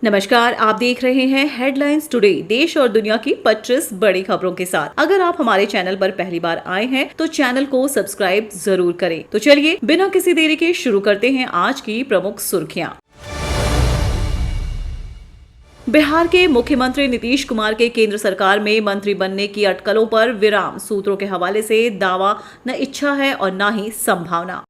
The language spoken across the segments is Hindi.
नमस्कार, आप देख रहे हैं हेडलाइंस टुडे। देश और दुनिया की 25 बड़ी खबरों के साथ। अगर आप हमारे चैनल पर पहली बार आए हैं तो चैनल को सब्सक्राइब जरूर करें। तो चलिए बिना किसी देरी के शुरू करते हैं आज की प्रमुख सुर्खियां। बिहार के मुख्यमंत्री नीतीश कुमार के केंद्र सरकार में मंत्री बनने की अटकलों पर विराम। सूत्रों के हवाले से दावा न इच्छा है और न ही संभावना।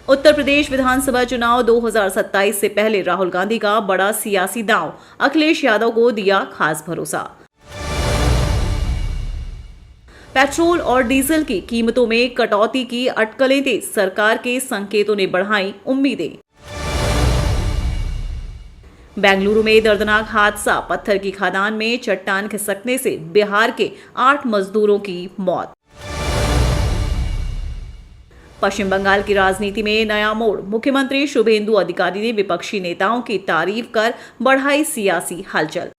उत्तर प्रदेश विधानसभा चुनाव 2027 से पहले राहुल गांधी का बड़ा सियासी दांव। अखिलेश यादव को दिया खास भरोसा। पेट्रोल और डीजल की कीमतों में कटौती की अटकलें तेज। सरकार के संकेतों ने बढ़ाई उम्मीदें। बेंगलुरु में दर्दनाक हादसा। पत्थर की खदान में चट्टान खिसकने से बिहार के 8 मजदूरों की मौत। पश्चिम बंगाल की राजनीति में नया मोड़। मुख्यमंत्री शुभेंदु अधिकारी ने विपक्षी नेताओं की तारीफ कर बढ़ाई सियासी हलचल।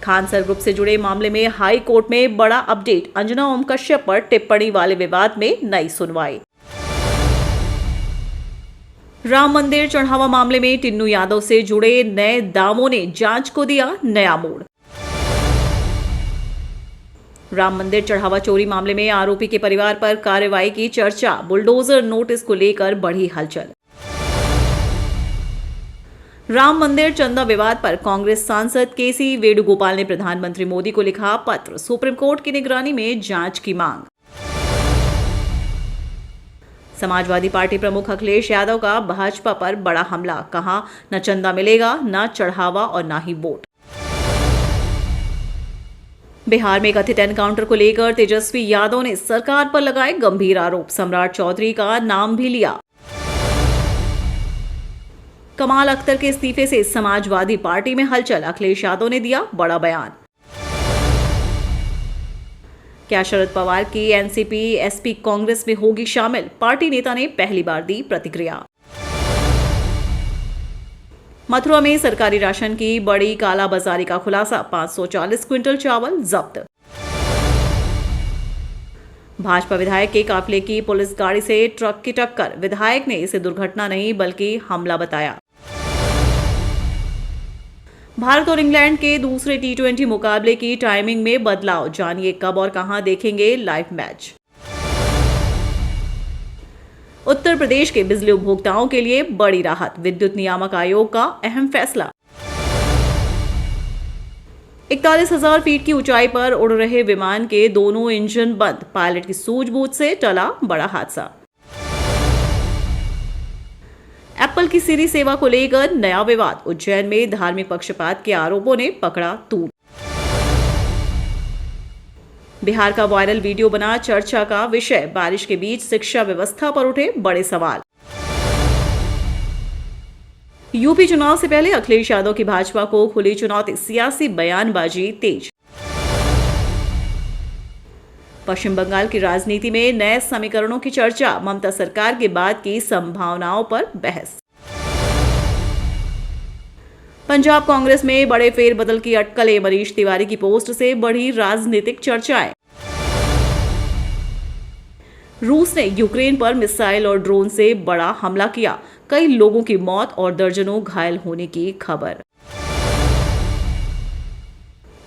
खान सर ग्रुप से जुड़े मामले में हाई कोर्ट में बड़ा अपडेट। अंजना ओम कश्यप पर टिप्पणी वाले विवाद में नई सुनवाई। राम मंदिर चढ़ावा मामले में टिन्नू यादव से जुड़े नए दावों ने जांच को दिया नया मोड़। राम मंदिर चढ़ावा चोरी मामले में आरोपी के परिवार पर कार्रवाई की चर्चा। बुलडोजर नोटिस को लेकर बढ़ी हलचल। राम मंदिर चंदा विवाद पर कांग्रेस सांसद केसी वेणुगोपाल ने प्रधानमंत्री मोदी को लिखा पत्र। सुप्रीम कोर्ट की निगरानी में जांच की मांग। समाजवादी पार्टी प्रमुख अखिलेश यादव का भाजपा पर बड़ा हमला। कहा न चंदा मिलेगा, न चढ़ावा और न ही वोट। बिहार में कथित एनकाउंटर को लेकर तेजस्वी यादव ने सरकार पर लगाए गंभीर आरोप। सम्राट चौधरी का नाम भी लिया। कमाल अख्तर के इस्तीफे से समाजवादी पार्टी में हलचल। अखिलेश यादव ने दिया बड़ा बयान। क्या शरद पवार की एनसीपी एसपी कांग्रेस में होगी शामिल? पार्टी नेता ने पहली बार दी प्रतिक्रिया। मथुरा में सरकारी राशन की बड़ी कालाबाजारी का खुलासा। 540 क्विंटल चावल जब्त। भाजपा विधायक के काफिले की पुलिस गाड़ी से ट्रक की टक्कर। विधायक ने इसे दुर्घटना नहीं बल्कि हमला बताया। भारत और इंग्लैंड के दूसरे T20 मुकाबले की टाइमिंग में बदलाव। जानिए कब और कहां देखेंगे लाइव मैच। उत्तर प्रदेश के बिजली उपभोक्ताओं के लिए बड़ी राहत। विद्युत नियामक आयोग का अहम फैसला। 41,000 फीट की ऊंचाई पर उड़ रहे विमान के दोनों इंजन बंद। पायलट की सूझबूझ से टला बड़ा हादसा। एप्पल की सीरी सेवा को लेकर नया विवाद। उज्जैन में धार्मिक पक्षपात के आरोपों ने पकड़ा तूल। बिहार का वायरल वीडियो बना चर्चा का विषय। बारिश के बीच शिक्षा व्यवस्था पर उठे बड़े सवाल। यूपी चुनाव से पहले अखिलेश यादव की भाजपा को खुली चुनौती। सियासी बयानबाजी तेज। पश्चिम बंगाल की राजनीति में नए समीकरणों की चर्चा। ममता सरकार के बाद की संभावनाओं पर बहस। पंजाब कांग्रेस में बड़े फेरबदल की अटकलें। मनीष तिवारी की पोस्ट से बढ़ी राजनीतिक चर्चाएं। रूस ने यूक्रेन पर मिसाइल और ड्रोन से बड़ा हमला किया। कई लोगों की मौत और दर्जनों घायल होने की खबर।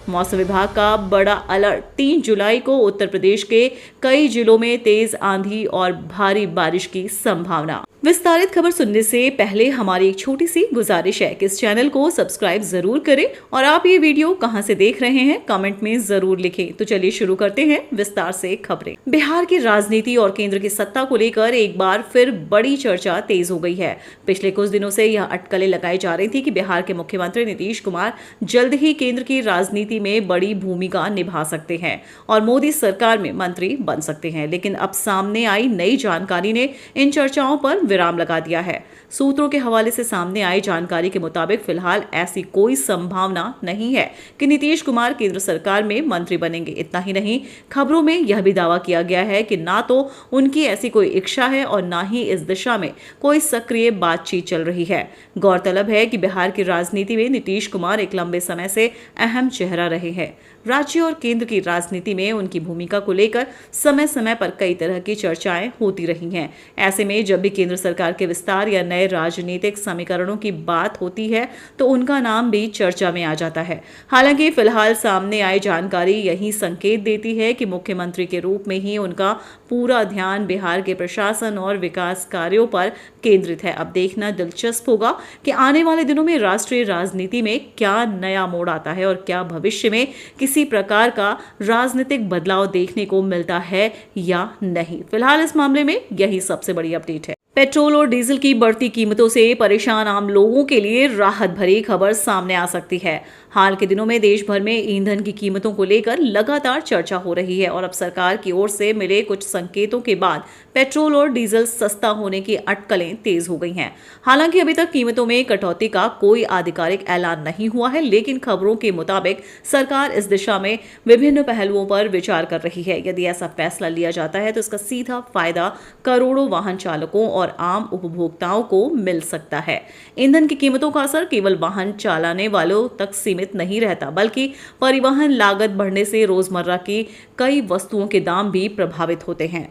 मौसम विभाग का बड़ा अलर्ट। 3 जुलाई को उत्तर प्रदेश के कई जिलों में तेज आंधी और भारी बारिश की संभावना। विस्तारित खबर सुनने से पहले हमारी एक छोटी सी गुजारिश है कि इस चैनल को सब्सक्राइब जरूर करें और आप ये वीडियो कहां से देख रहे हैं कमेंट में जरूर लिखें। तो चलिए शुरू करते हैं विस्तार से खबरें। बिहार की राजनीति और केंद्र की सत्ता को लेकर एक बार फिर बड़ी चर्चा तेज हो गई है। पिछले कुछ दिनों से यह अटकलें लगाई जा रही थी कि बिहार के मुख्यमंत्री नीतीश कुमार जल्द ही केंद्र की राजनीति में बड़ी भूमिका निभा सकते हैं और मोदी सरकार में मंत्री बन सकते हैं। लेकिन अब सामने आई नई जानकारी ने इन चर्चाओं पर विराम लगा दिया है। सूत्रों के हवाले से सामने आई जानकारी के मुताबिक फिलहाल ऐसी कोई संभावना नहीं है कि नीतीश कुमार केंद्र सरकार में मंत्री बनेंगे। इतना ही नहीं, खबरों में यह भी दावा किया गया है कि ना तो उनकी ऐसी कोई इच्छा है और ना ही इस दिशा में कोई सक्रिय बातचीत चल रही है। गौरतलब है कि बिहार की राजनीति में नीतीश कुमार एक लंबे समय से अहम चेहरा रहे हैं। राज्य और केंद्र की राजनीति में उनकी भूमिका को लेकर समय समय पर कई तरह की चर्चाएं होती रही हैं। ऐसे में जब भी केंद्र सरकार के विस्तार या नए राजनीतिक समीकरणों की बात होती है तो उनका नाम भी चर्चा में आ जाता है। हालांकि फिलहाल सामने आई जानकारी यही संकेत देती है कि मुख्यमंत्री के रूप में ही उनका पूरा ध्यान बिहार के प्रशासन और विकास कार्यों पर केंद्रित है। अब देखना दिलचस्प होगा कि आने वाले दिनों में राष्ट्रीय राजनीति में क्या नया मोड़ आता है और क्या भविष्य में किसी प्रकार का राजनीतिक बदलाव देखने को मिलता है या नहीं। फिलहाल इस मामले में यही सबसे बड़ी अपडेट है। पेट्रोल और डीजल की बढ़ती कीमतों से परेशान आम लोगों के लिए राहत भरी खबर सामने आ सकती है। हाल के दिनों में देश भर में ईंधन की कीमतों को लेकर लगातार चर्चा हो रही है और अब सरकार की ओर से मिले कुछ संकेतों के बाद पेट्रोल और डीजल सस्ता होने की अटकलें तेज हो गई हैं। हालांकि अभी तक कीमतों में कटौती का कोई आधिकारिक ऐलान नहीं हुआ है, लेकिन खबरों के मुताबिक सरकार इस दिशा में विभिन्न पहलुओं पर विचार कर रही है। यदि ऐसा फैसला लिया जाता है तो इसका सीधा फायदा करोड़ों वाहन चालकों और आम उपभोक्ताओं को मिल सकता है। ईंधन की कीमतों का असर केवल वाहन चलाने वालों तक सीमित नहीं रहता, बल्कि परिवहन लागत बढ़ने से रोजमर्रा की कई वस्तुओं के दाम भी प्रभावित होते हैं।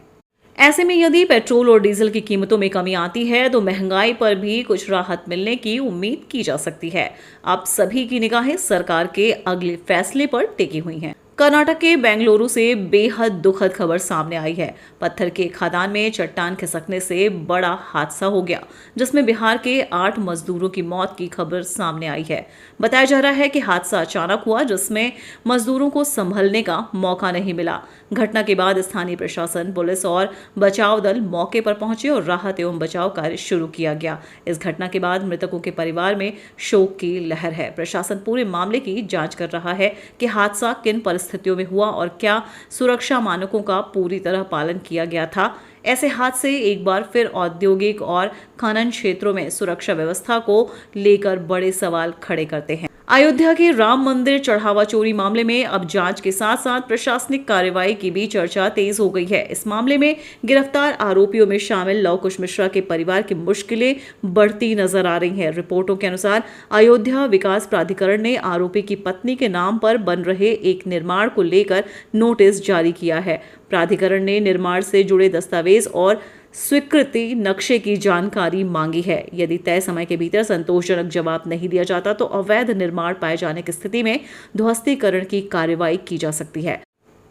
ऐसे में यदि पेट्रोल और डीजल की कीमतों में कमी आती है तो महंगाई पर भी कुछ राहत मिलने की उम्मीद की जा सकती है। अब सभी की निगाहें सरकार के अगले फैसले पर टिकी हुई हैं। कर्नाटक के बेंगलुरु से बेहद दुखद खबर सामने आई है। पत्थर के खदान में चट्टान खिसकने से बड़ा हादसा हो गया, जिसमें बिहार के 8 मजदूरों की मौत की खबर सामने आई है। बताया जा रहा है कि हादसा अचानक हुआ, जिसमें मजदूरों को संभलने का मौका नहीं मिला। घटना के बाद स्थानीय प्रशासन, पुलिस और बचाव दल मौके पर पहुंचे और राहत एवं बचाव कार्य शुरू किया गया। इस घटना के बाद मृतकों के परिवार में शोक की लहर है। प्रशासन पूरे मामले की जांच कर रहा है कि हादसा किन परिस्थितियों में हुआ और क्या सुरक्षा मानकों का पूरी तरह पालन किया गया था। ऐसे हादसे एक बार फिर औद्योगिक और खनन क्षेत्रों में सुरक्षा व्यवस्था को लेकर बड़े सवाल खड़े करते हैं। अयोध्या के राम मंदिर चढ़ावा चोरी मामले में अब जांच के साथ साथ प्रशासनिक कार्रवाई की भी चर्चा तेज हो गई है। इस मामले में गिरफ्तार आरोपियों में शामिल लव कुश मिश्रा के परिवार की मुश्किलें बढ़ती नजर आ रही हैं। रिपोर्टों के अनुसार अयोध्या विकास प्राधिकरण ने आरोपी की पत्नी के नाम पर बन रहे एक निर्माण को लेकर नोटिस जारी किया है। प्राधिकरण ने निर्माण से जुड़े दस्तावेज और स्वीकृति नक्शे की जानकारी मांगी है। यदि तय समय के भीतर संतोषजनक जवाब नहीं दिया जाता तो अवैध निर्माण पाए जाने की स्थिति में ध्वस्तीकरण की कार्रवाई की जा सकती है।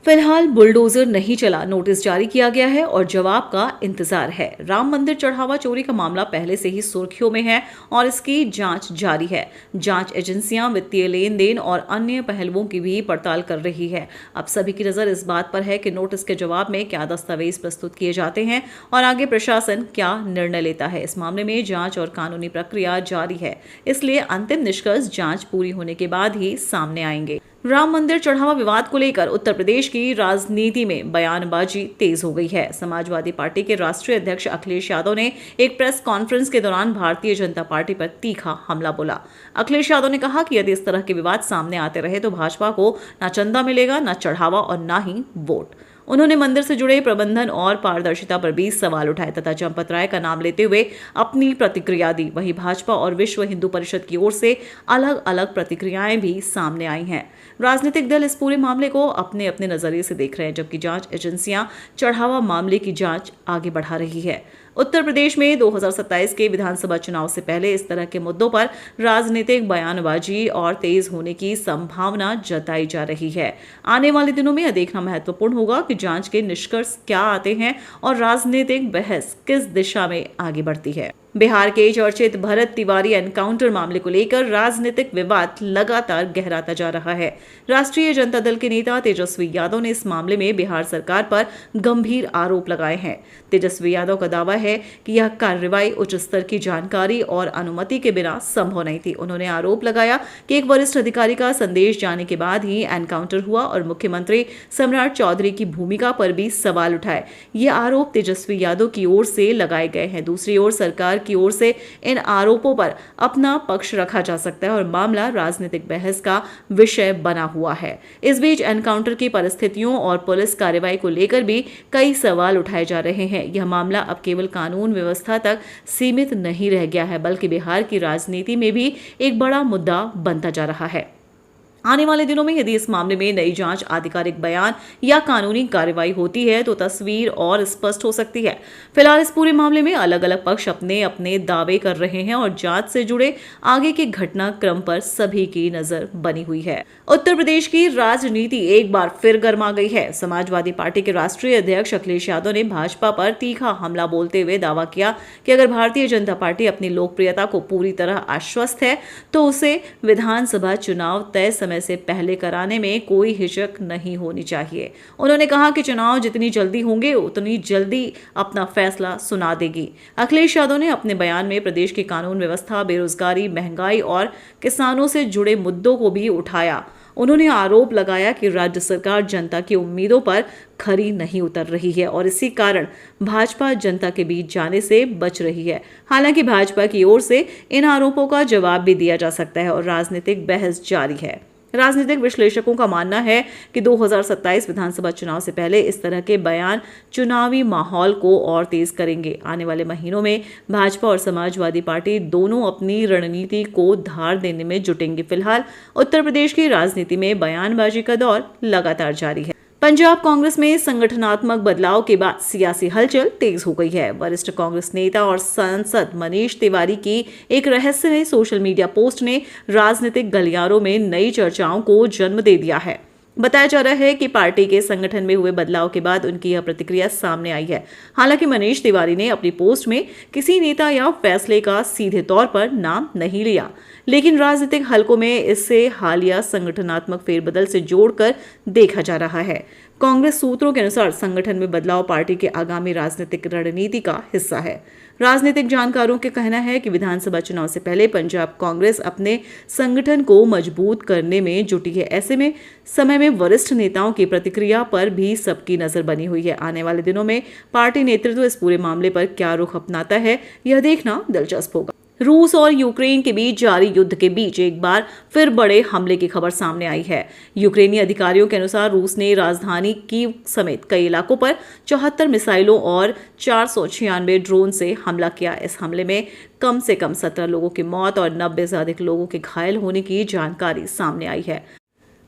फिलहाल बुलडोजर नहीं चला, नोटिस जारी किया गया है और जवाब का इंतजार है। राम मंदिर चढ़ावा चोरी का मामला पहले से ही सुर्खियों में है और इसकी जांच जारी है। जांच एजेंसियां वित्तीय लेन देन और अन्य पहलुओं की भी पड़ताल कर रही है। अब सभी की नजर इस बात पर है कि नोटिस के जवाब में क्या दस्तावेज प्रस्तुत किए जाते हैं और आगे प्रशासन क्या निर्णय लेता है। इस मामले में जांच और कानूनी प्रक्रिया जारी है, इसलिए अंतिम निष्कर्ष जांच पूरी होने के बाद ही सामने आएंगे। राम मंदिर चढ़ावा विवाद को लेकर उत्तर प्रदेश की राजनीति में बयानबाजी तेज हो गई है। समाजवादी पार्टी के राष्ट्रीय अध्यक्ष अखिलेश यादव ने एक प्रेस कॉन्फ्रेंस के दौरान भारतीय जनता पार्टी पर तीखा हमला बोला। अखिलेश यादव ने कहा कि यदि इस तरह के विवाद सामने आते रहे तो भाजपा को न चंदा मिलेगा, न चढ़ावा और न ही वोट। उन्होंने मंदिर से जुड़े प्रबंधन और पारदर्शिता पर भी सवाल उठाए तथा चंपत राय का नाम लेते हुए अपनी प्रतिक्रिया दी। वहीं भाजपा और विश्व हिंदू परिषद की ओर से अलग अलग प्रतिक्रियाएं भी सामने आई हैं। राजनीतिक दल इस पूरे मामले को अपने अपने नजरिए से देख रहे हैं, जबकि जांच एजेंसियां चढ़ावा मामले की जांच आगे बढ़ा रही है। उत्तर प्रदेश में 2027 के विधानसभा चुनाव से पहले इस तरह के मुद्दों पर राजनीतिक बयानबाजी और तेज होने की संभावना जताई जा रही है। आने वाले दिनों में यह देखना महत्वपूर्ण होगा कि जांच के निष्कर्ष क्या आते हैं और राजनीतिक बहस किस दिशा में आगे बढ़ती है। बिहार के चर्चित भरत तिवारी एनकाउंटर मामले को लेकर राजनीतिक विवाद लगातार गहराता जा रहा है। राष्ट्रीय जनता दल के नेता तेजस्वी यादव ने इस मामले में बिहार सरकार पर गंभीर आरोप लगाए हैं। तेजस्वी यादव का दावा है कि यह कार्रवाई उच्च स्तर की जानकारी और अनुमति के बिना संभव नहीं थी। उन्होंने आरोप लगाया कि एक वरिष्ठ अधिकारी का संदेश जाने के बाद ही एनकाउंटर हुआ और मुख्यमंत्री सम्राट चौधरी की भूमिका पर भी सवाल उठाए। ये आरोप तेजस्वी यादव की ओर से लगाए गए हैं। दूसरी ओर सरकार की ओर से इन आरोपों पर अपना पक्ष रखा जा सकता है और मामला राजनीतिक बहस का विषय बना हुआ है। इस बीच एनकाउंटर की परिस्थितियों और पुलिस कार्रवाई को लेकर भी कई सवाल उठाए जा रहे हैं। यह मामला अब केवल कानून व्यवस्था तक सीमित नहीं रह गया है, बल्कि बिहार की राजनीति में भी एक बड़ा मुद्दा बनता जा रहा है। आने वाले दिनों में यदि इस मामले में नई जांच, आधिकारिक बयान या कानूनी कार्रवाई होती है तो तस्वीर और स्पष्ट हो सकती है। फिलहाल इस पूरे मामले में अलग अलग पक्ष अपने अपने दावे कर रहे हैं और जांच से जुड़े आगे के घटनाक्रम पर सभी की नजर बनी हुई है। उत्तर प्रदेश की राजनीति एक बार फिर गर्मा गई है। समाजवादी पार्टी के राष्ट्रीय अध्यक्ष अखिलेश यादव ने भाजपा पर तीखा हमला बोलते हुए दावा किया कि अगर भारतीय जनता पार्टी अपनी लोकप्रियता को पूरी तरह आश्वस्त है तो उसे विधानसभा चुनाव तय समय से पहले कराने में कोई हिचक नहीं होनी चाहिए। उन्होंने कहा कि चुनाव जितनी जल्दी होंगे उतनी जल्दी अपना फैसला सुना देगी। अखिलेश यादव ने अपने बयान में प्रदेश की कानून व्यवस्था, बेरोजगारी, महंगाई और किसानों से जुड़े मुद्दों को भी उठाया। उन्होंने आरोप लगाया कि राज्य सरकार जनता की उम्मीदों पर खरी नहीं उतर रही है और इसी कारण भाजपा जनता के बीच जाने से बच रही है। हालांकि भाजपा की ओर से इन आरोपों का जवाब भी दिया जा सकता है और राजनीतिक बहस जारी है। राजनीतिक विश्लेषकों का मानना है कि 2027 विधानसभा चुनाव से पहले इस तरह के बयान चुनावी माहौल को और तेज करेंगे। आने वाले महीनों में भाजपा और समाजवादी पार्टी दोनों अपनी रणनीति को धार देने में जुटेंगे। फिलहाल उत्तर प्रदेश की राजनीति में बयानबाजी का दौर लगातार जारी है। पंजाब कांग्रेस में संगठनात्मक बदलाव के बाद सियासी हलचल तेज हो गई है। वरिष्ठ कांग्रेस नेता और सांसद मनीष तिवारी की एक रहस्यमय सोशल मीडिया पोस्ट ने राजनीतिक गलियारों में नई चर्चाओं को जन्म दे दिया है। बताया जा रहा है कि पार्टी के संगठन में हुए बदलाव के बाद उनकी यह प्रतिक्रिया सामने आई है। हालांकि मनीष तिवारी ने अपनी पोस्ट में किसी नेता या फैसले का सीधे तौर पर नाम नहीं लिया, लेकिन राजनीतिक हलकों में इससे हालिया संगठनात्मक फेरबदल से जोड़कर देखा जा रहा है। कांग्रेस सूत्रों के अनुसार संगठन में बदलाव पार्टी के आगामी राजनीतिक रणनीति का हिस्सा है। राजनीतिक जानकारों का कहना है कि विधानसभा चुनाव से पहले पंजाब कांग्रेस अपने संगठन को मजबूत करने में जुटी है। ऐसे में समय में वरिष्ठ नेताओं की प्रतिक्रिया पर भी सबकी नजर बनी हुई है। आने वाले दिनों में पार्टी नेतृत्व इस पूरे मामले पर क्या रुख अपनाता है, यह देखना दिलचस्प होगा। रूस और यूक्रेन के बीच जारी युद्ध के बीच एक बार फिर बड़े हमले की खबर सामने आई है। यूक्रेनी अधिकारियों के अनुसार रूस ने राजधानी कीव समेत कई इलाकों पर 74 मिसाइलों और 496 ड्रोन से हमला किया। इस हमले में कम से कम 17 लोगों की मौत और 90 से अधिक लोगों के घायल होने की जानकारी सामने आई है।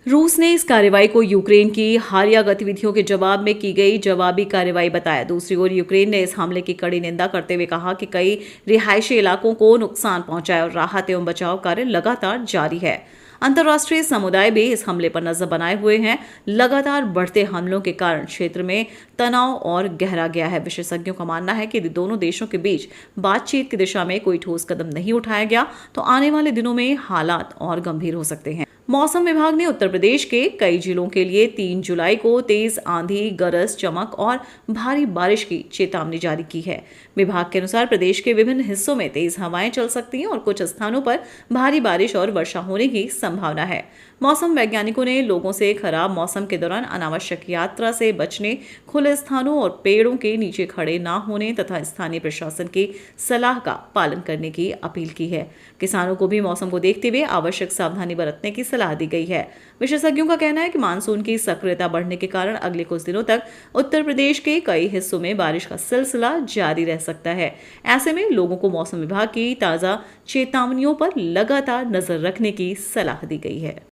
रूस ने इस कार्रवाई को यूक्रेन की हालिया गतिविधियों के जवाब में की गई जवाबी कार्रवाई बताया। दूसरी ओर यूक्रेन ने इस हमले की कड़ी निंदा करते हुए कहा कि कई रिहायशी इलाकों को नुकसान पहुंचा है और राहत एवं बचाव कार्य लगातार जारी है। अंतर्राष्ट्रीय समुदाय भी इस हमले पर नजर बनाए हुए हैं। लगातार बढ़ते हमलों के कारण क्षेत्र में तनाव और गहरा गया है। विशेषज्ञों का मानना है कि यदि दोनों देशों के बीच बातचीत की दिशा में कोई ठोस कदम नहीं उठाया गया तो आने वाले दिनों में हालात और गंभीर हो सकते हैं। मौसम विभाग ने उत्तर प्रदेश के कई जिलों के लिए 3 जुलाई को तेज आंधी, गरज, चमक और भारी बारिश की चेतावनी जारी की है। विभाग के अनुसार प्रदेश के विभिन्न हिस्सों में तेज हवाएं चल सकती हैं और कुछ स्थानों पर भारी बारिश और वर्षा होने की संभावना है। मौसम वैज्ञानिकों ने लोगों से खराब मौसम के दौरान अनावश्यक यात्रा से बचने, खुले स्थानों और पेड़ों के नीचे खड़े न होने तथा स्थानीय प्रशासन की सलाह का पालन करने की अपील की है। किसानों को भी मौसम को देखते हुए आवश्यक सावधानी बरतने की सलाह दी गई है। विशेषज्ञों का कहना है कि मानसून की सक्रियता बढ़ने के कारण अगले कुछ दिनों तक उत्तर प्रदेश के कई हिस्सों में बारिश का सिलसिला जारी रह सकता है। ऐसे में लोगों को मौसम विभाग की ताजा चेतावनियों पर लगातार नजर रखने की सलाह दी गई है।